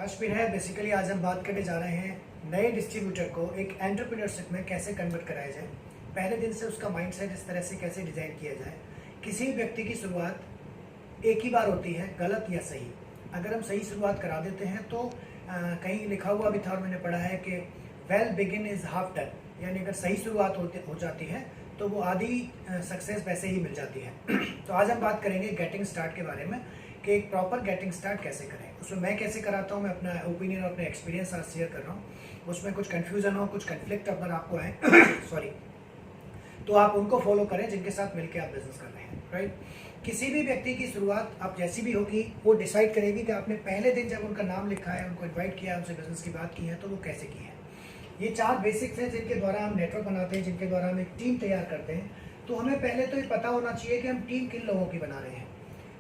काश्मीर है। बेसिकली आज हम बात करने जा रहे हैं नए डिस्ट्रीब्यूटर को एक एंटरप्रेन्योरशिप में कैसे कन्वर्ट कराया जाए। पहले दिन से उसका माइंडसेट इस तरह से कैसे डिज़ाइन किया जाए। किसी भी व्यक्ति की शुरुआत एक ही बार होती है, गलत या सही। अगर हम सही शुरुआत करा देते हैं तो कहीं लिखा हुआ भी था और मैंने पढ़ा है कि well begin is half done, यानी अगर सही शुरुआत हो जाती है तो वो आधी सक्सेस वैसे ही मिल जाती है। तो आज हम बात करेंगे गेटिंग स्टार्ट के बारे में कि एक प्रॉपर गेटिंग स्टार्ट कैसे करें। उसमें मैं कैसे कराता हूँ, मैं अपना ओपिनियन और अपने एक्सपीरियंस आज शेयर कर रहा हूँ। उसमें कुछ कन्फ्यूज़न हो, कुछ कन्फ्लिक्ट अगर आपको है सॉरी, तो आप उनको फॉलो करें जिनके साथ मिलकर आप बिजनेस कर रहे हैं, राइट। किसी भी व्यक्ति की शुरुआत आप जैसी भी होगी वो डिसाइड करेगी कि आपने पहले दिन जब उनका नाम लिखा है, उनको इन्वाइट किया, उनसे बिजनेस की बात की है, तो वो कैसे की है। ये 4 बेसिक्स हैं जिनके द्वारा हम नेटवर्क बनाते हैं, जिनके द्वारा हम एक टीम तैयार करते हैं। तो हमें पहले तो ये पता होना चाहिए कि हम टीम किन लोगों की बना रहे हैं।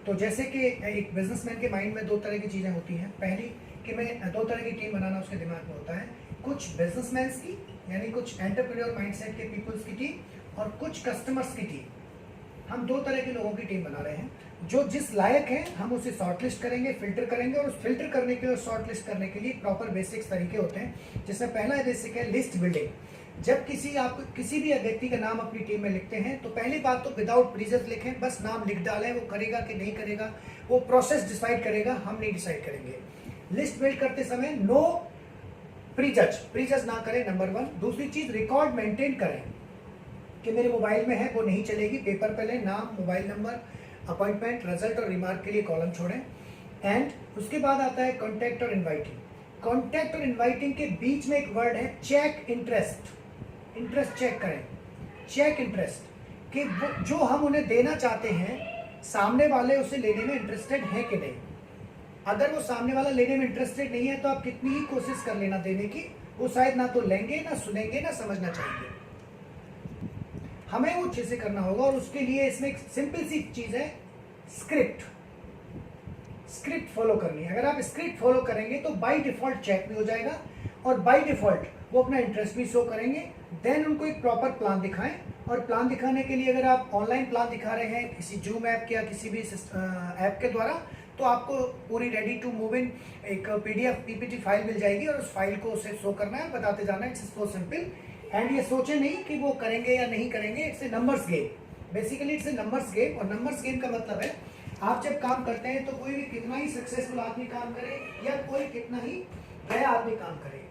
तो जैसे कि एक बिजनेसमैन के माइंड में 2 तरह की चीज़ें होती हैं। पहली कि मैं 2 तरह की टीम बनाना उसके दिमाग में होता है, कुछ बिजनेसमैन्स की यानी कुछ एंटरप्रेन्योर माइंडसेट के पीपल्स की टीम और कुछ कस्टमर्स की टीम। हम 2 तरह के लोगों की टीम बना रहे हैं। जो जिस लायक है हम उसे शॉर्टलिस्ट करेंगे, फिल्टर करेंगे, और उस फिल्टर करने के और शॉर्टलिस्ट करने के लिए प्रॉपर बेसिक्स तरीके होते हैं। जिसमें पहला बेसिक है लिस्ट बिल्डिंग। जब किसी भी व्यक्ति का नाम अपनी टीम में लिखते हैं तो पहली बात तो विदाउट प्रीजस लिखें, बस नाम लिख डालें। वो करेगा कि नहीं करेगा वो प्रोसेस डिसाइड करेगा, हम नहीं डिसाइड करेंगे। लिस्ट बिल्ड करते समय नो प्रीजज ना करें, नंबर 1। दूसरी चीज रिकॉर्ड मेंटेन करें कि मेरे मोबाइल में है वो नहीं चलेगी, पेपर पे लें, नाम, मोबाइल नंबर, अपॉइंटमेंट, रिजल्ट और रिमार्क के लिए कॉलम छोड़ें। एंड उसके बाद आता है कॉन्टैक्ट और इन्वाइटिंग। कॉन्टैक्ट और इन्वाइटिंग के बीच में एक वर्ड है चेक इंटरेस्ट। इंटरेस्ट चेक करें, चेक इंटरेस्ट कि वो जो हम उन्हें देना चाहते हैं सामने वाले उसे लेने में इंटरेस्टेड है कि नहीं। अगर वो सामने वाला लेने में इंटरेस्टेड नहीं है तो आप कितनी ही कोशिश कर लेना देने की, वो शायद ना तो लेंगे, ना सुनेंगे, ना समझना चाहेंगे। हमें वो अच्छे से करना होगा और उसके लिए इसमें एक सिंपल सी चीज है, स्क्रिप्ट फॉलो करनी है। अगर आप स्क्रिप्ट फॉलो करेंगे तो बाय डिफॉल्ट चेक भी हो जाएगा और बाय डिफॉल्ट वो अपना इंटरेस्ट भी शो करेंगे। देन उनको एक प्रॉपर प्लान दिखाएं, और प्लान दिखाने के लिए अगर आप ऑनलाइन प्लान दिखा रहे हैं किसी जूम ऐप या किसी भी ऐप के द्वारा, तो आपको पूरी रेडी टू मूव इन एक PDF PPT फाइल मिल जाएगी और उस फाइल को उसे शो करना है, बताते जाना है। It's so simple. एंड ये सोचे नहीं कि वो करेंगे या नहीं करेंगे, it's a numbers game. Basically it's a numbers game. और नंबर्स गेम का मतलब है आप जब काम करते हैं तो कोई भी कितना ही सक्सेसफुल आदमी काम करे या कोई कितना ही नया आदमी काम करे,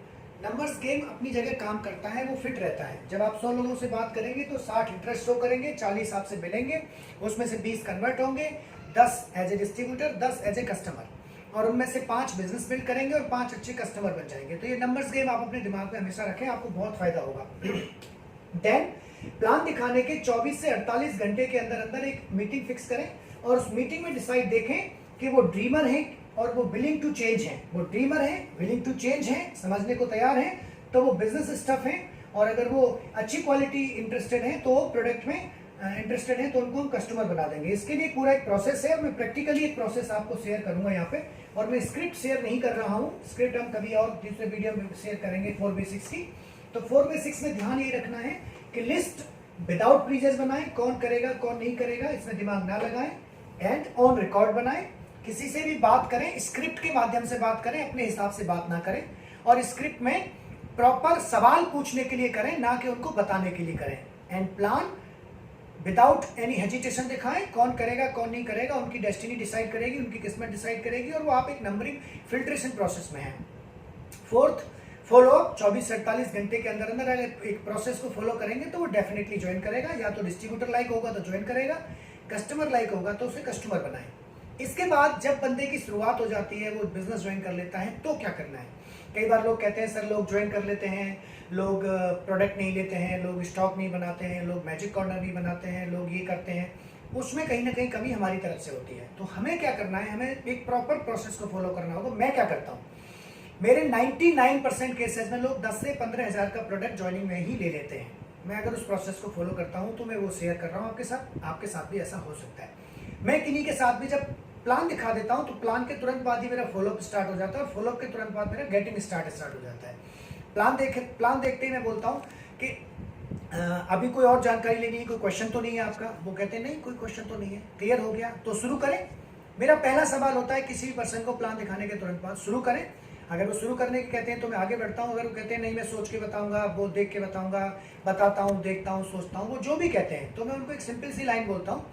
नंबर्स गेम अपनी जगह काम करता है, वो फिट रहता है। जब आप 100 लोगों से बात करेंगे तो 60 इंटरेस्ट शो करेंगे, 40 आपसे मिलेंगे, उसमें से 20 कन्वर्ट होंगे, 10 as a distributor, 10 as a customer, और उनमें से 5 बिजनेस बिल्ड करेंगे और 5 अच्छे कस्टमर बन जाएंगे। तो ये नंबर्स गेम आप अपने दिमाग में हमेशा रखें, आपको बहुत फायदा होगा। देन प्लान दिखाने के 24 से 48 घंटे के अंदर अंदर एक मीटिंग फिक्स करें और उस मीटिंग में डिसाइड देखें कि वो ड्रीमर है और वो विलिंग टू चेंज है। वो ड्रीमर है, विलिंग टू चेंज है, समझने को तैयार है, तो वो बिजनेस स्टफ है। और अगर वो अच्छी क्वालिटी इंटरेस्टेड है तो प्रोडक्ट में इंटरेस्टेड है तो उनको हम कस्टमर बना देंगे। इसके लिए पूरा एक प्रोसेस है, मैं प्रैक्टिकली एक प्रोसेस आपको शेयर करूंगा यहाँ पे। और मैं स्क्रिप्ट शेयर नहीं कर रहा हूँ, स्क्रिप्ट हम कभी और दूसरे वीडियो में शेयर करेंगे 4 बेसिक्स की। तो 4 बेसिक्स में ध्यान ये रखना है कि लिस्ट विदाउट प्रीजस बनाएं, कौन करेगा कौन नहीं करेगा इसमें दिमाग ना लगाएं। एंड ऑन रिकॉर्ड बनाएं, किसी से भी बात करें स्क्रिप्ट के माध्यम से बात करें, अपने हिसाब से बात ना करें। और स्क्रिप्ट में प्रॉपर सवाल पूछने के लिए करें, ना कि उनको बताने के लिए करें। And plan without any hesitation दिखाएं, कौन करेगा कौन नहीं करेगा, उनकी डेस्टिनी डिसाइड करेगी, उनकी किस्मत डिसाइड करेगी, और वो आप एक नंबरिंग फिल्ट्रेशन प्रोसेस में है। 4th फॉलोअप 24 से 48 घंटे के अंदर अंदर अगर एक प्रोसेस को फॉलो करेंगे तो वो डेफिनेटली ज्वाइन करेगा। या तो डिस्ट्रीब्यूटर लाइक होगा तो ज्वाइन करेगा, कस्टमर लाइक होगा तो उसे कस्टमर बनाए। इसके बाद जब बंदे की शुरुआत हो जाती है, वो बिजनेस ज्वाइन कर लेता है, तो क्या करना है। कई बार लोग कहते हैं सर लोग ज्वाइन कर लेते हैं, लोग प्रोडक्ट नहीं लेते हैं, लोग स्टॉक नहीं बनाते हैं, लोग मैजिक कॉर्नर नहीं बनाते हैं, लोग ये करते हैं। उसमें कहीं ना कहीं कमी हमारी तरफ से होती है। तो हमें क्या करना है, हमें एक प्रॉपर प्रोसेस को फॉलो करना होगा। मैं क्या करता हूँ, मेरे 99% केसेस में लोग 10 से 15 हज़ार का प्रोडक्ट ज्वाइनिंग में ही ले लेते हैं। मैं अगर उस प्रोसेस को फॉलो करता हूँ तो मैं वो शेयर कर रहा हूँ आपके साथ भी ऐसा हो सकता है। मैं किन्हीं के साथ भी जब प्लान दिखा देता हूं तो प्लान के तुरंत बाद ही मेरा फॉलोअप स्टार्ट हो जाता है और फॉलोअप के तुरंत बाद मेरा गेटिंग स्टार्ट हो जाता है। प्लान देखते ही मैं बोलता हूं कि अभी कोई और जानकारी लेनी है, कोई क्वेश्चन तो नहीं है आपका। वो कहते हैं नहीं कोई क्वेश्चन तो नहीं है, क्लियर हो गया तो शुरू करें। मेरा पहला सवाल होता है किसी भी पर्सन को प्लान दिखाने के तुरंत बाद शुरू करें। अगर वो शुरू करने के कहते हैं तो मैं आगे बढ़ता हूँ, अगर वो कहते हैं नहीं मैं सोच के बताऊंगा, वो देख के बताऊंगा, बताता हूँ, देखता हूँ, सोचता हूँ, वो जो भी कहते हैं, तो मैं उनको एक सिंपल सी लाइन बोलता हूँ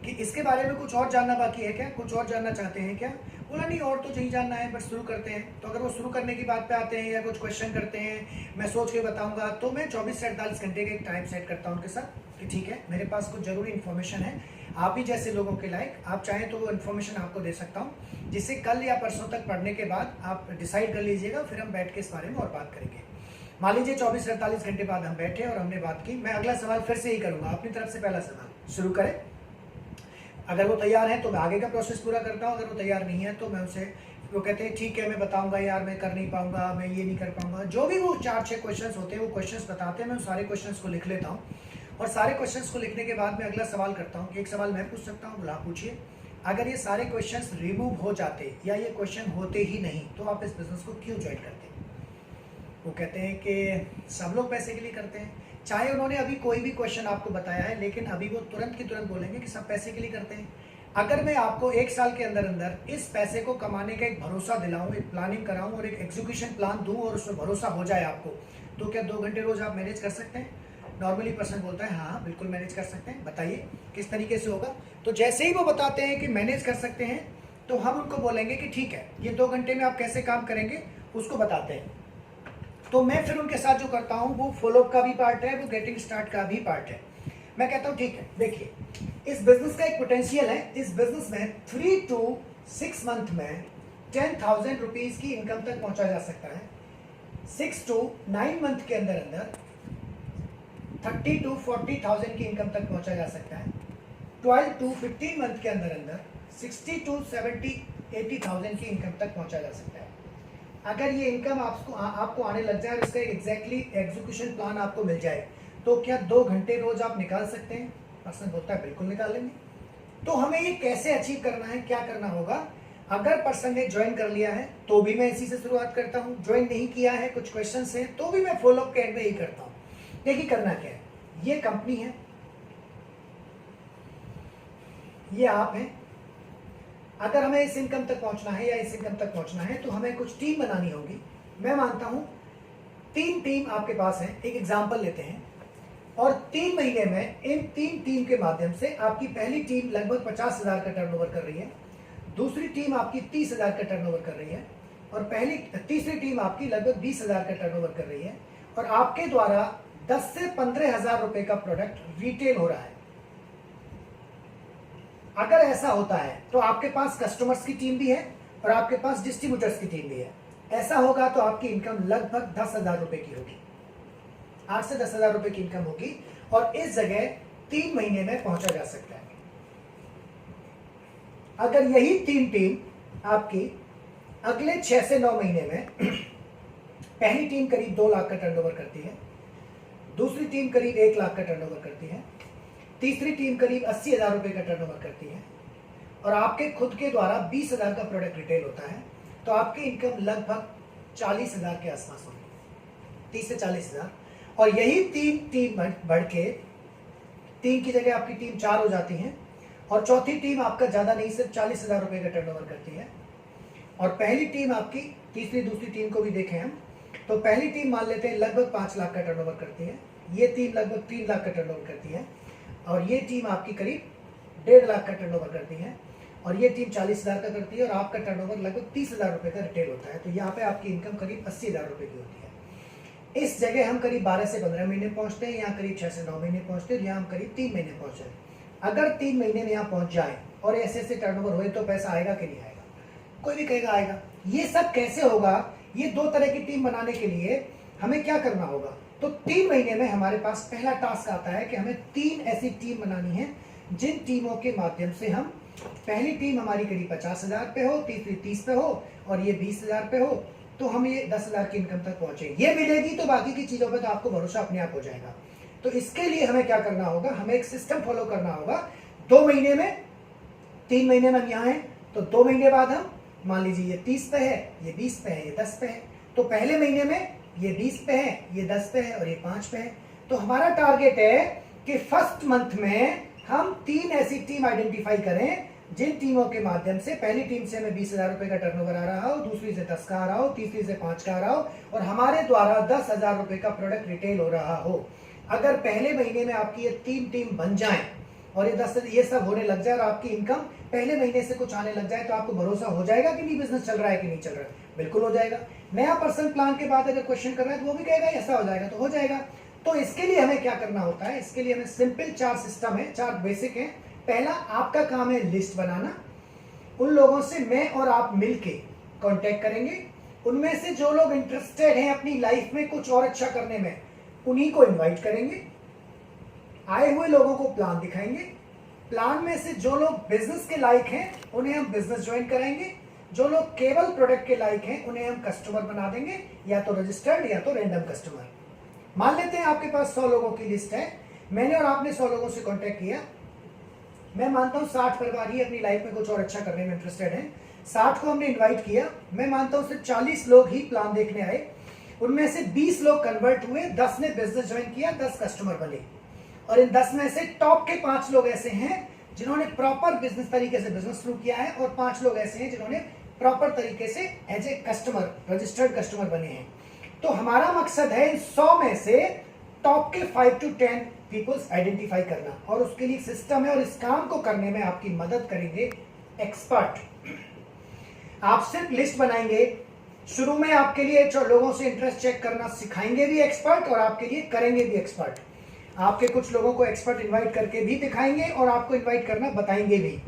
कि इसके बारे में कुछ और जानना बाकी है क्या, कुछ और जानना चाहते हैं क्या? बोला नहीं और तो नहीं जानना है, बस शुरू करते हैं। तो अगर वो शुरू करने की बात पे आते हैं या कुछ क्वेश्चन करते हैं, मैं सोच के बताऊंगा, तो मैं 24 से 48 घंटे का एक टाइम सेट करता हूँ उनके साथ कि ठीक है मेरे पास कुछ जरूरी इन्फॉर्मेशन है, आप ही जैसे लोगों के लायक, आप चाहें तो वो इन्फॉर्मेशन आपको दे सकता हूँ, जिससे कल या परसों तक पढ़ने के बाद आप डिसाइड कर लीजिएगा, फिर हम बैठ के इस बारे में और बात करेंगे। मान लीजिए 24 से 48 घंटे बाद हम बैठे और हमने बात की, मैं अगला सवाल फिर से ही करूंगा, अपनी तरफ से पहला सवाल शुरू करें। अगर वो तैयार है तो मैं आगे का प्रोसेस पूरा करता हूँ, अगर वो तैयार नहीं है तो मैं उसे, वो कहते हैं ठीक है मैं बताऊंगा यार, मैं कर नहीं पाऊंगा, मैं ये नहीं कर पाऊंगा, जो भी वो 4-6 क्वेश्चंस होते हैं वो क्वेश्चंस बताते हैं, मैं उन सारे क्वेश्चंस को लिख लेता हूँ और सारे क्वेश्चंस को लिखने के बाद मैं अगला सवाल करता हूँ कि एक सवाल मैं पूछ सकता हूँ, बोला पूछिए। अगर ये सारे क्वेश्चंस रिमूव हो जाते या ये क्वेश्चन होते ही नहीं तो आप इस बिजनेस को क्यों ज्वाइन करते? वो कहते हैं कि सब लोग पैसे के लिए करते हैं, चाहे उन्होंने अभी कोई भी क्वेश्चन आपको बताया है, लेकिन अभी वो तुरंत की तुरंत बोलेंगे कि सब पैसे के लिए करते हैं। अगर मैं आपको 1 साल के अंदर अंदर इस पैसे को कमाने का एक भरोसा दिलाऊं, एक प्लानिंग कराऊं और एक एग्जीक्यूशन प्लान दूं और उसमें भरोसा हो जाए आपको, तो क्या 2 घंटे रोज आप मैनेज कर सकते हैं? नॉर्मली पर्सन बोलता है हाँ बिल्कुल मैनेज कर सकते हैं, बताइए किस तरीके से होगा। तो जैसे ही वो बताते हैं कि मैनेज कर सकते हैं तो हम उनको बोलेंगे कि ठीक है ये 2 घंटे में आप कैसे काम करेंगे उसको बताते हैं। तो मैं फिर उनके साथ जो करता हूँ वो फॉलोअप का भी पार्ट है, वो गेटिंग स्टार्ट का भी पार्ट है। मैं कहता हूँ ठीक है देखिए इस बिजनेस का एक पोटेंशियल है, इस बिजनेस में 3 to 6 मंथ में 10,000 रुपीज की इनकम तक पहुंचा जा सकता है, 6 to 9 मंथ के अंदर अंदर 30 to 40,000 की इनकम तक पहुंचा जा सकता है, 12 to 15 मंथ के अंदर अंदर 60 to 70-80,000 की इनकम तक पहुंचा जा सकता है। अगर ये इनकम आपको आने लग जाए और इसका एग्जैक्टली एग्जीक्यूशन प्लान आपको मिल जाए तो क्या 2 घंटे रोज आप निकाल सकते हैं? पर्सन बोलता है बिल्कुल निकाल लेंगे। तो हमें ये कैसे अचीव करना है, क्या करना होगा? अगर पर्सन ने ज्वाइन कर लिया है तो भी मैं इसी से शुरुआत करता हूँ, ज्वाइन नहीं किया है कुछ क्वेश्चन है तो भी मैं फॉलोअप के एंड में ही करता हूँ। देखिए करना क्या है, ये कंपनी है, ये आप हैं, अगर हमें इस इनकम तक पहुंचना है या इस इनकम तक पहुंचना है तो हमें कुछ टीम बनानी होगी। मैं मानता हूं 3 टीम आपके पास है, एक एग्जांपल लेते हैं, और 3 महीने में इन 3 टीम के माध्यम से आपकी पहली टीम लगभग 50,000 का टर्नओवर कर रही है, दूसरी टीम आपकी 30,000 का टर्नओवर कर रही है और तीसरी टीम आपकी लगभग 20,000 का टर्नओवर कर रही है और आपके द्वारा 10 से 15,000 रुपए का प्रोडक्ट रिटेल हो रहा है। अगर ऐसा होता है तो आपके पास कस्टमर्स की टीम भी है और आपके पास डिस्ट्रीब्यूटर्स की टीम भी है। ऐसा होगा तो आपकी इनकम लगभग 10,000 रुपए की होगी, 8 से 10,000 रुपए की इनकम होगी और इस जगह 3 महीने में पहुंचा जा सकता है। अगर यही 3 टीम आपकी अगले 6 से 9 महीने में पहली टीम करीब 2 लाख का टर्नओवर करती है, दूसरी टीम करीब 1 लाख का टर्नओवर करती है, तीसरी टीम करीब 80,000 रुपए का टर्नओवर करती है और आपके खुद के द्वारा 20,000 का प्रोडक्ट रिटेल होता है, तो आपकी इनकम लगभग 40,000 के आसपास होगी, 30 से 40,000। और यही 3 टीम बढ़ के 3 की जगह आपकी टीम 4 हो जाती है और चौथी टीम आपका ज्यादा नहीं सिर्फ 40,000 रुपए का टर्नओवर करती है और पहली टीम आपकी, तीसरी दूसरी टीम को भी देखें हम, तो पहली टीम मान लेते हैं लगभग 5 लाख का टर्नओवर करती है, ये टीम लगभग 3 लाख का टर्नओवर करती है और ये टीम आपकी करीब 1.5 लाख का टर्नओवर करती है और ये टीम 40,000 का करती है और आपका टर्नओवर लगभग 30,000 रुपए का रिटेल होता है। तो यहाँ पे आपकी इनकम करीब 80,000 रुपए की होती है। इस जगह हम करीब 12 से 15 महीने पहुंचते हैं, यहाँ करीब 6 से 9 महीने पहुंचते हैं, यहाँ हम करीब 3 महीने पहुंच जाए। अगर 3 महीने में यहाँ पहुंच जाए और ऐसे ऐसे टर्नओवर हुए तो पैसा आएगा कि नहीं आएगा? कोई भी कहेगा आएगा। ये सब कैसे होगा? ये 2 तरह की टीम बनाने के लिए हमें क्या करना होगा? तो 3 महीने में हमारे पास पहला टास्क आता है कि हमें 3 ऐसी टीम बनानी है जिन टीमों के माध्यम से हम, पहली टीम हमारी करीब 50,000 पे हो, तीसरी 30 पे हो और ये 20,000 पे हो, तो हम ये 10,000 की इनकम तक पहुंचे। ये मिलेगी तो बाकी की चीजों पे तो आपको भरोसा अपने आप हो जाएगा। तो इसके लिए हमें क्या करना होगा? हमें एक सिस्टम फॉलो करना होगा। 2 महीने में, 3 महीने में हम यहाँ हैं तो 2 महीने बाद हम, मान लीजिए ये 30 पे है, ये 20 पे है, ये 10 पे है, तो पहले महीने में ये 20 पे है, ये 10 पे है और ये 5 पे है। तो हमारा टारगेट है कि फर्स्ट मंथ में हम 3 ऐसी टीम आइडेंटिफाई करें जिन टीमों के माध्यम से पहली टीम से हमें 20,000 रुपए का टर्नओवर आ रहा हो, दूसरी से 10 का आ रहा हो, तीसरी से 5 का आ रहा हो और हमारे द्वारा 10,000 रुपए का प्रोडक्ट रिटेल हो रहा हो। अगर पहले महीने में आपकी ये 3 टीम बन जाए और ये सब होने लग जाए और आपकी इनकम पहले महीने से कुछ आने लग जाए, तो आपको भरोसा हो जाएगा कि नहीं बिजनेस चल रहा है कि नहीं चल रहा है? बिल्कुल हो जाएगा। नया पर्सन प्लान के बाद अगर क्वेश्चन कर रहा है तो वो भी कहेगा ऐसा हो जाएगा, तो हो जाएगा। तो इसके लिए हमें क्या करना होता है? इसके लिए हमें सिंपल 4 सिस्टम है, 4 बेसिक है। पहला आपका काम है लिस्ट बनाना। उन लोगों से मैं और आप मिलके कांटेक्ट करेंगे। उनमें से जो लोग इंटरेस्टेड हैं अपनी लाइफ में कुछ और अच्छा करने में, उन्हीं को इनवाइट करेंगे। आए हुए लोगों को प्लान दिखाएंगे। प्लान में से जो लोग बिजनेस के लायक हैं उन्हें हम बिजनेस ज्वाइन कराएंगे। जो लोग केवल प्रोडक्ट के लायक हैं उन्हें हम कस्टमर बना देंगे, या तो रजिस्टर्ड या तो रैंडम कस्टमर। मान लेते हैं आपके पास 100 लोगों की लिस्ट है, मैंने और आपने 100 लोगों से कांटेक्ट किया। मैं मानता हूं 60 परिवार ही अपनी लाइफ में कुछ और अच्छा करने में इंटरेस्टेड हैं। 60 को हमने इन्वाइट किया। मैं मानता हूं सिर्फ 40 लोग ही प्लान देखने आए। उनमें से 20 लोग कन्वर्ट हुए, 10 ने बिजनेस ज्वाइन किया, 10 कस्टमर बने। और इन 10 में से टॉप के 5 लोग ऐसे हैं जिन्होंने प्रॉपर बिजनेस तरीके से बिजनेस शुरू किया है और 5 लोग ऐसे हैं जिन्होंने प्रॉपर तरीके से as a customer, registered customer बने हैं। तो हमारा मकसद है इन 100 में से टॉप के 5 to 10 पीपल्स आइडेंटिफाई करना, और उसके लिए सिस्टम है और इस काम को करने में आपकी मदद करेंगे एक्सपर्ट। आप सिर्फ लिस्ट बनाएंगे। शुरू में आपके लिए लोगों से इंटरेस्ट चेक करना सिखाएंगे भी एक्सपर्ट और आपके लिए करेंगे भी एक्सपर्ट। आपके कुछ लोगों को एक्सपर्ट इनवाइट करके भी दिखाएंगे और आपको इनवाइट करना बताएंगे भी।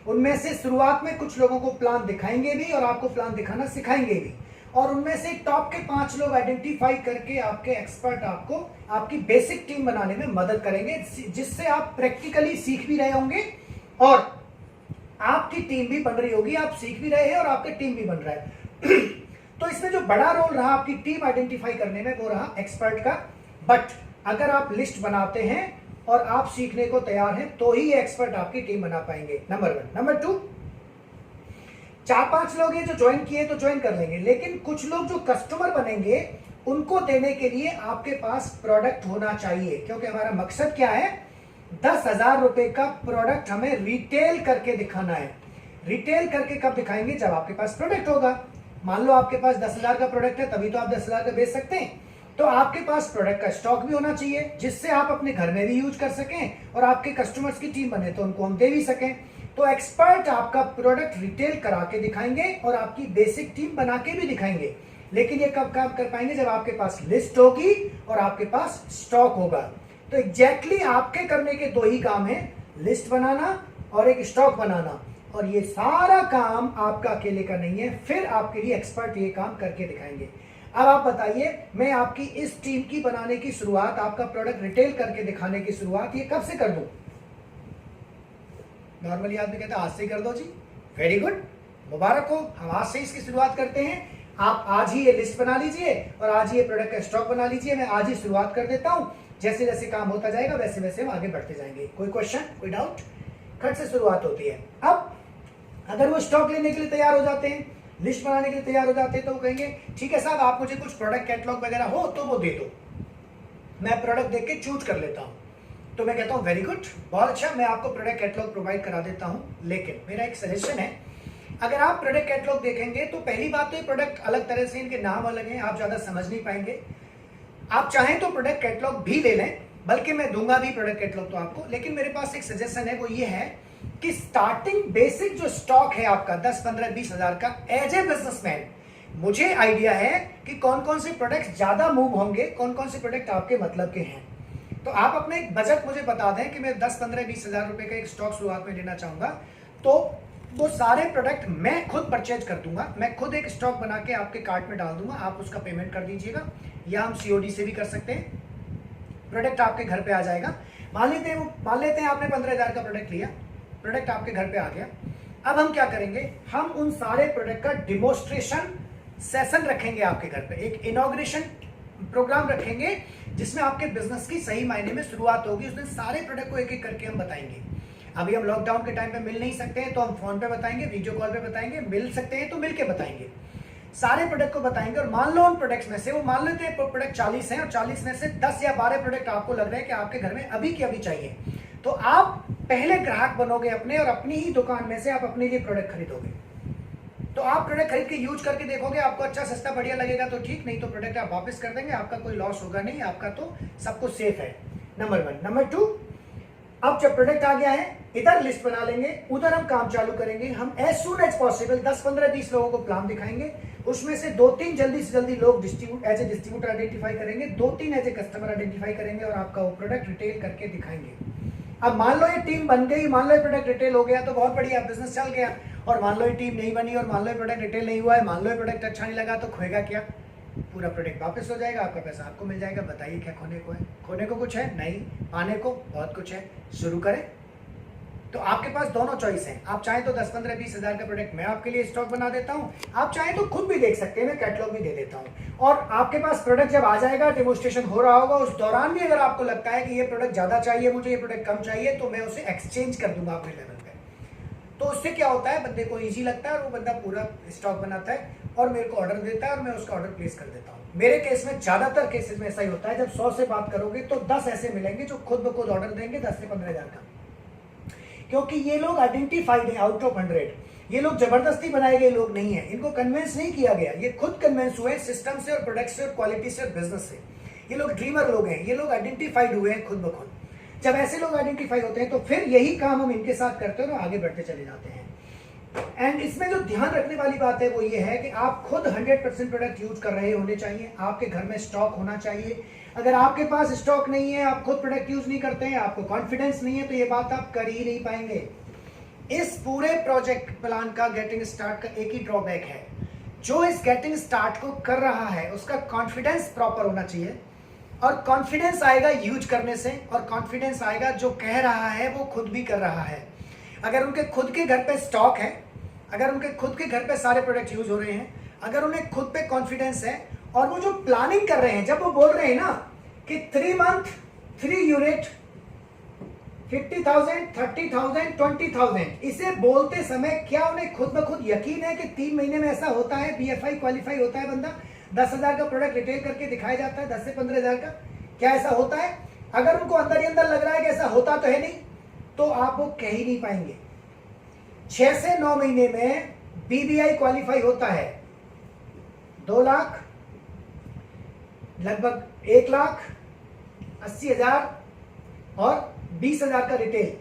उनमें से शुरुआत में कुछ लोगों को प्लान दिखाएंगे भी और आपको प्लान दिखाना सिखाएंगे भी। और उनमें से टॉप के 5 लोग आइडेंटिफाई करके आपके एक्सपर्ट आपको आपकी बेसिक टीम बनाने में मदद करेंगे, जिससे आप प्रैक्टिकली सीख भी रहे होंगे और आपकी टीम भी बन रही होगी। आप सीख भी रहे हैं और आपकी टीम भी बन रहा है। तो इसमें जो बड़ा रोल रहा आपकी टीम आइडेंटिफाई करने में, वो रहा एक्सपर्ट का। बट अगर आप लिस्ट बनाते हैं और आप सीखने को तैयार हैं तो ही ये एक्सपर्ट आपकी टीम बना पाएंगे, नंबर 1। नंबर 2, 4-5 लोग हैं जो ज्वाइन किए तो ज्वाइन कर लेंगे, लेकिन कुछ लोग जो कस्टमर बनेंगे उनको देने के लिए आपके पास प्रोडक्ट होना चाहिए। क्योंकि हमारा मकसद क्या है? 10,000 रुपए का प्रोडक्ट हमें रिटेल करके दिखाना है। रिटेल करके कब दिखाएंगे? जब आपके पास प्रोडक्ट होगा। मान लो आपके पास 10,000 का प्रोडक्ट है, तभी तो आप 10,000 का बेच सकते हैं। तो आपके पास प्रोडक्ट का स्टॉक भी होना चाहिए, जिससे आप अपने घर में भी यूज कर सकें और आपके कस्टमर्स की टीम बने तो उनको हम दे भी सकें। तो एक्सपर्ट आपका प्रोडक्ट रिटेल करा के दिखाएंगे और आपकी बेसिक टीम बना के भी दिखाएंगे। लेकिन ये कब काम कर पाएंगे? जब आपके पास लिस्ट होगी और आपके पास स्टॉक होगा। तो एग्जैक्टली आपके करने के 2 ही काम है, लिस्ट बनाना और एक स्टॉक बनाना। और ये सारा काम आपका अकेले का नहीं है, फिर आपके लिए एक्सपर्ट ये काम करके दिखाएंगे। अब आप बताइए, मैं आपकी इस टीम की बनाने की शुरुआत, आपका प्रोडक्ट रिटेल करके दिखाने की शुरुआत ये कब से कर दूं? नॉर्मली आदमी कहता है आज से कर दो जी। वेरी गुड, मुबारक हो, हम आज से इसकी शुरुआत करते हैं। आप आज ही ये लिस्ट बना लीजिए और आज ही ये प्रोडक्ट का स्टॉक बना लीजिए। मैं आज ही शुरुआत कर देता हूं। जैसे जैसे काम होता जाएगा वैसे वैसे हम आगे बढ़ते जाएंगे। कोई क्वेश्चन, कोई डाउट? खट से शुरुआत होती है। अब अगर वो स्टॉक लेने के लिए तैयार हो जाते हैं, लिस्ट बनाने के लिए तैयार हो जाते हैं, तो वो कहेंगे ठीक है साहब, आप मुझे कुछ प्रोडक्ट कैटलॉग वगैरह हो तो वो दे दो, मैं प्रोडक्ट देख के चूज कर लेता हूं। तो मैं कहता हूं वेरी गुड, बहुत अच्छा, मैं आपको प्रोडक्ट कैटलॉग प्रोवाइड करा देता हूं। लेकिन मेरा एक सजेशन है, अगर आप प्रोडक्ट कैटलॉग देखेंगे तो पहली बात तो ये प्रोडक्ट अलग तरह से, इनके नाम अलग हैं, आप ज्यादा समझ नहीं पाएंगे। आप चाहें तो प्रोडक्ट कैटलॉग भी ले लें, बल्कि मैं दूंगा भी प्रोडक्ट कैटलॉग तो आपको। लेकिन मेरे पास एक सजेशन है, वो ये है कि स्टार्टिंग बेसिक जो स्टॉक है आपका 10, 15, 20 हजार का, एज ए बिजनेसमैन मुझे आइडिया है कि कौन कौन से प्रोडक्ट ज्यादा मूव होंगे, कौन कौन से प्रोडक्ट आपके मतलब के हैं। तो आप अपने एक बजट मुझे बता दें कि मैं 10, 15, 20 हजार रुपए का एक स्टॉक शुरुआत में लेना चाहूंगा, तो वो सारे प्रोडक्ट मैं खुद परचेज कर दूंगा। मैं खुद एक स्टॉक बना के आपके कार्ट में डाल दूंगा, आप उसका पेमेंट कर दीजिएगा, या हम COD से भी कर सकते हैं। प्रोडक्ट आपके घर पे आ जाएगा। मान लेते हैं आपने 15,000 का प्रोडक्ट लिया, प्रोडक्ट आपके घर पे आ गया। अब हम क्या करेंगे? हम उन सारे प्रोडक्ट का डिमोन्स्ट्रेशन सेशन रखेंगे आपके घर पे, एक इनॉग्रेशन प्रोग्राम रखेंगे जिसमें आपके बिजनेस की सही मायने में शुरुआत होगी। उस दिन सारे प्रोडक्ट को एक एक करके हम बताएंगे। अभी हम लॉकडाउन के टाइम पे मिल नहीं सकते हैं तो हम फोन पे बताएंगे, वीडियो कॉल पे बताएंगे, मिल सकते हैं तो मिलके बताएंगे, सारे प्रोडक्ट को बताएंगे। और मान लो उन प्रोडक्ट्स में से, वो मान लेते हैं प्रोडक्ट 40 हैं और 40 में से 10 या 12 प्रोडक्ट आपको लग रहे हैं कि आपके घर में अभी के अभी चाहिए, तो आप पहले ग्राहक बनोगे अपने, और अपनी ही दुकान में से आप अपने लिए प्रोडक्ट खरीदोगे। तो आप प्रोडक्ट खरीद के यूज करके देखोगे, आपको अच्छा सस्ता बढ़िया लगेगा तो ठीक, नहीं तो प्रोडक्ट आप वापस कर देंगे, आपका कोई लॉस होगा नहीं, आपका तो सब कुछ सेफ है। नंबर 1। नंबर 2, अब जब प्रोडक्ट आ गया है, इधर लिस्ट बना लेंगे, उधर हम काम चालू करेंगे। हम एज सून एज पॉसिबल 10, 15, 20 लोगों को प्लान दिखाएंगे, उसमें से 2-3 जल्दी से जल्दी लोग एज ए डिस्ट्रीब्यूटर आइडेंटिफाई करेंगे, 2-3 एज ए कस्टमर आइडेंटिफाई करेंगे, और आपका वो प्रोडक्ट रिटेल करके दिखाएंगे। अब मान लो ये टीम बन गई, मान लो ये प्रोडक्ट रिटेल हो गया तो बहुत बढ़िया, बिजनेस चल गया। और मान लो ये टीम नहीं बनी, और मान लो ये प्रोडक्ट रिटेल नहीं हुआ है, मान लो ये प्रोडक्ट अच्छा नहीं लगा, तो खोएगा क्या? पूरा प्रोडक्ट वापस हो जाएगा, आपका पैसा आपको मिल जाएगा। बताइए क्या खोने को है? खोने को कुछ है नहीं, पाने को बहुत कुछ है। शुरू करें। तो आपके पास दोनों चॉइस हैं, आप चाहें तो 10, 15, 20 हज़ार का प्रोडक्ट मैं आपके लिए स्टॉक बना देता हूं, आप चाहें तो खुद भी देख सकते हैं, मैं कैटलॉग भी दे देता हूं। और आपके पास प्रोडक्ट जब आ जाएगा, डेमोस्ट्रेशन हो रहा होगा, उस दौरान भी अगर आपको लगता है कि ये प्रोडक्ट ज्यादा चाहिए मुझे, ये प्रोडक्ट कम चाहिए, तो मैं उसे एक्सचेंज कर दूंगा अपने लेवल पे। तो उससे क्या होता है, बंदे को ईजी लगता है और वो बंदा पूरा स्टॉक बनाता है और मेरे को ऑर्डर देता है और मैं उसका ऑर्डर प्लेस कर देता हूँ। मेरे केस में ज्यादातर केसेस में ऐसा ही होता है, जब 100 से बात करोगे तो 10 ऐसे मिलेंगे जो खुद ब खुद ऑर्डर देंगे 10 से 15 हज़ार का, क्योंकि ये लोग आइडेंटिफाइड है आउट ऑफ 100। ये लोग जबरदस्ती बनाए गए लोग नहीं है, इनको कन्विंस नहीं किया गया, ये खुद कन्विंस हुए सिस्टम से और प्रोडक्ट से और क्वालिटी से और बिजनेस से। ये लोग ड्रीमर लोग हैं, ये लोग आइडेंटिफाइड हुए हैं खुद ब खुद। जब ऐसे लोग आइडेंटिफाई होते हैं तो फिर यही काम हम इनके साथ करते हैं और आगे बढ़ते चले जाते हैं। एंड इसमें जो ध्यान रखने वाली बात है वो ये है कि आप खुद 100% प्रोडक्ट यूज कर रहे होने चाहिए, आपके घर में स्टॉक होना चाहिए। अगर आपके पास स्टॉक नहीं है, आप खुद प्रोडक्ट यूज नहीं करते हैं, आपको कॉन्फिडेंस नहीं है, तो ये बात आप कर ही नहीं पाएंगे। इस पूरे प्रोजेक्ट प्लान का गेटिंग स्टार्ट का एक ही ड्रॉबैक है, जो इस गेटिंग स्टार्ट को कर रहा है उसका कॉन्फिडेंस प्रॉपर होना चाहिए। और कॉन्फिडेंस आएगा यूज करने से, और कॉन्फिडेंस आएगा जो कह रहा है वो खुद भी कर रहा है। अगर उनके खुद के घर पे स्टॉक है, अगर उनके खुद के घर पे सारे प्रोडक्ट यूज हो रहे हैं, अगर उन्हें खुद पे कॉन्फिडेंस है, और वो जो प्लानिंग कर रहे हैं, जब वो बोल रहे हैं ना कि 3 मंथ 3 यूनिट 50,000 30,000 20,000, इसे बोलते समय क्या उन्हें खुद ब खुद यकीन है कि 3 महीने में ऐसा होता है, BFI क्वालिफाई होता है बंदा, 10,000 का प्रोडक्ट रिटेल करके दिखाया जाता है 10 से 15 हज़ार का? क्या ऐसा होता है? अगर उनको अंदर ही अंदर लग रहा है कि ऐसा होता तो है नहीं, तो आप वो कह ही नहीं पाएंगे। 6 से 9 महीने में BBI क्वालिफाई होता है 2 लाख, लगभग 1,80,000 और 20,000 का रिटेल।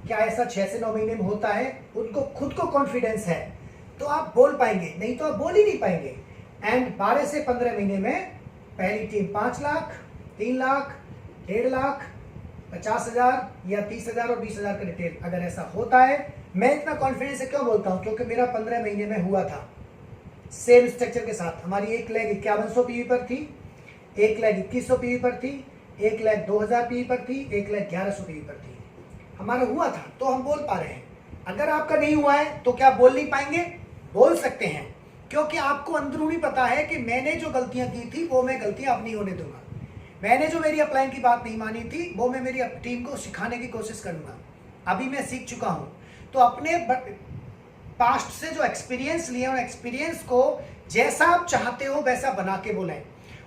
क्या ऐसा 6 से 9 महीने में होता है? उनको खुद को कॉन्फिडेंस है तो आप बोल पाएंगे, नहीं तो आप बोल ही नहीं पाएंगे। एंड 12 से 15 महीने में पहली टीम 5 लाख, 3 लाख, 1.5 लाख, 50,000 या 30,000 और 20,000 का रिटेल। अगर ऐसा होता है, मैं इतना कॉन्फिडेंस से क्यों बोलता हूं? क्योंकि मेरा 15 महीने में हुआ था सेम स्ट्रक्चर के साथ। हमारी एक लेग 5100 पीवी पर थी, एक लेग 2100 पीवी पर थी, एक लेग 2000 पीवी पर थी, एक लेग 1100 पीवी पर थी। हमारा हुआ था तो हम बोल पा रहे हैं। अगर आपका नहीं हुआ है तो क्या बोल नहीं पाएंगे? बोल सकते हैं, क्योंकि आपको अंदरूनी पता है कि मैंने जो गलतियां की थी वो मैं गलतियां अब नहीं होने दूंगा। मैंने जो मेरी अपलाइन की बात नहीं मानी थी वो मैं मेरी टीम को सिखाने की कोशिश करूंगा। अभी मैं सीख चुका हूं, तो अपने पास्ट से जो एक्सपीरियंस लिए और एक्सपीरियंस को जैसा आप चाहते हो वैसा बना के बोलें।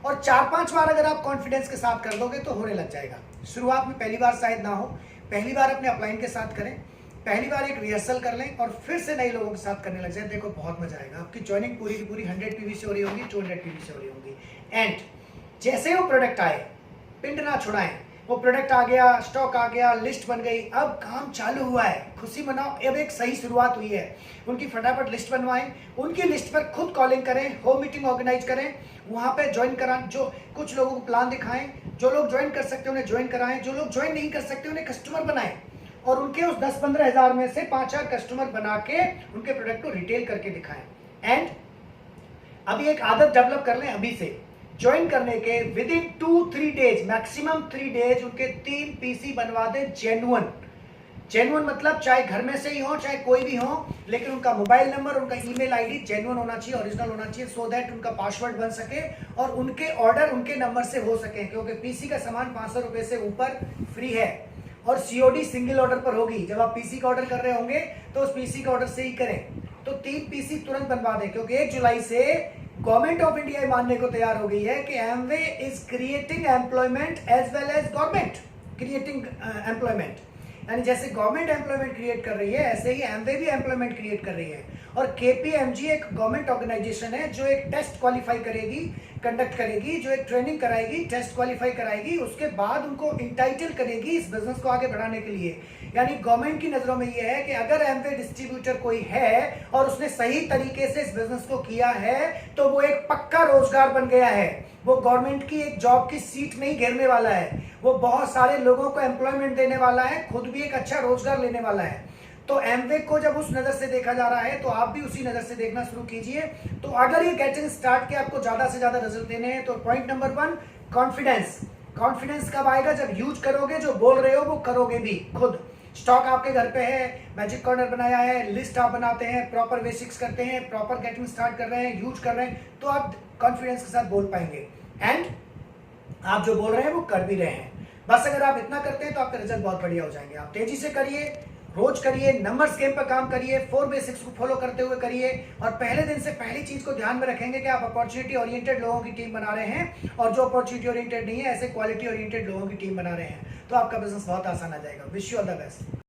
और 4-5 बार अगर आप कॉन्फिडेंस के साथ कर दोगे तो होने लग जाएगा। शुरुआत में पहली बार शायद ना हो, पहली बार अपने अपलाइन के साथ करें, पहली बार एक रिहर्सल कर लें और फिर से नए लोगों के साथ करने लग जाए। देखो बहुत मजा आएगा। आपकी ज्वाइनिंग पूरी की पूरी 100 पीवी से हो रही होगी, 200 पीवी से हो रही होगी। एंड जैसे वो प्रोडक्ट आए, पिंड ना छुड़ाएं। वो प्रोडक्ट आ गया, स्टॉक आ गया, लिस्ट बन गई, अब काम चालू हुआ है, खुशी मनाओ। अब एक सही शुरुआत हुई है। उनकी फटाफट लिस्ट बनवाएं, उनकी लिस्ट पर खुद कॉलिंग करें, होम मीटिंग ऑर्गेनाइज करें, वहां पे ज्वाइन कराएं। जो कुछ लोगों को प्लान दिखाएं, जो लोग ज्वाइन कर सकते हैं उन्हें ज्वाइन कराएं, जो लोग ज्वाइन नहीं कर सकते उन्हें कस्टमर बनाएं, और उनके उस 10-15 हज़ार में से 5-4 कस्टमर बना के उनके प्रोडक्ट को रिटेल करके दिखाएं। एंड अभी एक आदत डेवलप कर लें अभी से, ज्वाइन करने के विदिन 2-3 डेज, मैक्सिमम 3 डेज उनके 3 पीसी बनवा दें जेन्युइन मतलब चाहे घर में से ही हो चाहे कोई भी हो, लेकिन उनका मोबाइल नंबर, उनका ईमेल आईडी जेन्युइन होना चाहिए, ओरिजिनल होना चाहिए, सो दैट उनका पासवर्ड बन सके और उनके ऑर्डर उनके नंबर से हो सके। क्योंकि पीसी का सामान 500 रुपए से ऊपर फ्री है और COD सिंगल ऑर्डर पर होगी। जब आप पीसी का ऑर्डर कर रहे होंगे तो उस पीसी का ऑर्डर से ही करें। तो 3 पीसी तुरंत बनवा दें, क्योंकि 1 जुलाई से गवर्नमेंट ऑफ इंडिया मानने को तैयार हो गई है कि Amway is creating employment as well as government creating employment. यानी जैसे गवर्नमेंट एम्प्लॉयमेंट क्रिएट कर रही है ऐसे ही एमवे भी एम्प्लॉयमेंट क्रिएट कर रही है। और केपीएमजी एक गवर्नमेंट ऑर्गेनाइजेशन है जो एक टेस्ट क्वालिफाई करेगी, कंडक्ट करेगी, जो एक ट्रेनिंग कराएगी, टेस्ट क्वालिफाई कराएगी, उसके बाद उनको इंटाइटल करेगी इस बिजनेस को आगे बढ़ाने के लिए। यानी गवर्नमेंट की नजरों में यह है कि अगर एमवे डिस्ट्रीब्यूटर कोई है और उसने सही तरीके से इस बिजनेस को किया है तो वो एक पक्का रोजगार बन गया है। वो गवर्नमेंट की एक जॉब की सीट नहीं घेरने वाला है, वो बहुत सारे लोगों को एम्प्लॉयमेंट देने वाला है, खुद भी एक अच्छा रोजगार लेने वाला है। तो एमवे को जब उस नजर से देखा जा रहा है तो आप भी उसी नजर से देखना शुरू कीजिए। तो अगर ये गेटिंग स्टार्ट के आपको ज्यादा से ज्यादा रिजल्ट देने हैं तो पॉइंट नंबर 1 कॉन्फिडेंस। कॉन्फिडेंस कब आएगा? जब यूज करोगे, जो बोल रहे हो वो करोगे भी खुद। स्टॉक आपके घर पे है, मैजिक कॉर्नर बनाया है, लिस्ट आप बनाते हैं, प्रॉपर बेसिक्स करते हैं, प्रॉपर गेटिंग स्टार्ट कर रहे हैं, यूज कर रहे हैं, तो आप कॉन्फिडेंस के साथ बोल पाएंगे एंड आप जो बोल रहे हैं वो कर भी रहे हैं। बस अगर आप इतना करते हैं तो आपके रिजल्ट बहुत बढ़िया हो जाएंगे। आप तेजी से करिए, रोज करिए, नंबर्स गेम पर काम करिए, 4 बेसिक्स को फॉलो करते हुए करिए और पहले दिन से पहली चीज को ध्यान में रखेंगे कि आप अपॉर्चुनिटी ओरिएंटेड लोगों की टीम बना रहे हैं और जो अपॉर्चुनिटी ओरिएंटेड नहीं है ऐसे क्वालिटी ओरिएंटेड लोगों की टीम बना रहे हैं, तो आपका बिजनेस बहुत आसान आ जाएगा। Wish you all the best.